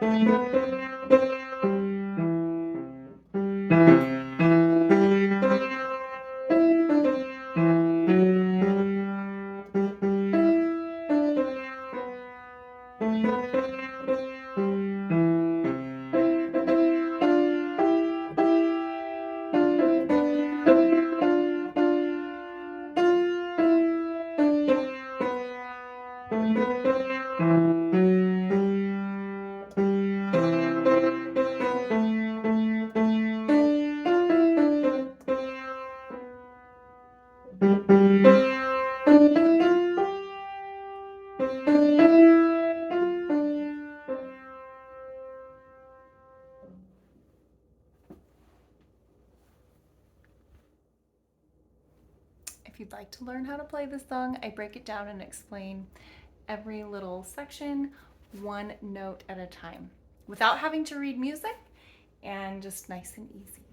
If you'd like to learn how to play this song, I break it down and explain every little section, one note at a time, without having to read music, and just nice and easy.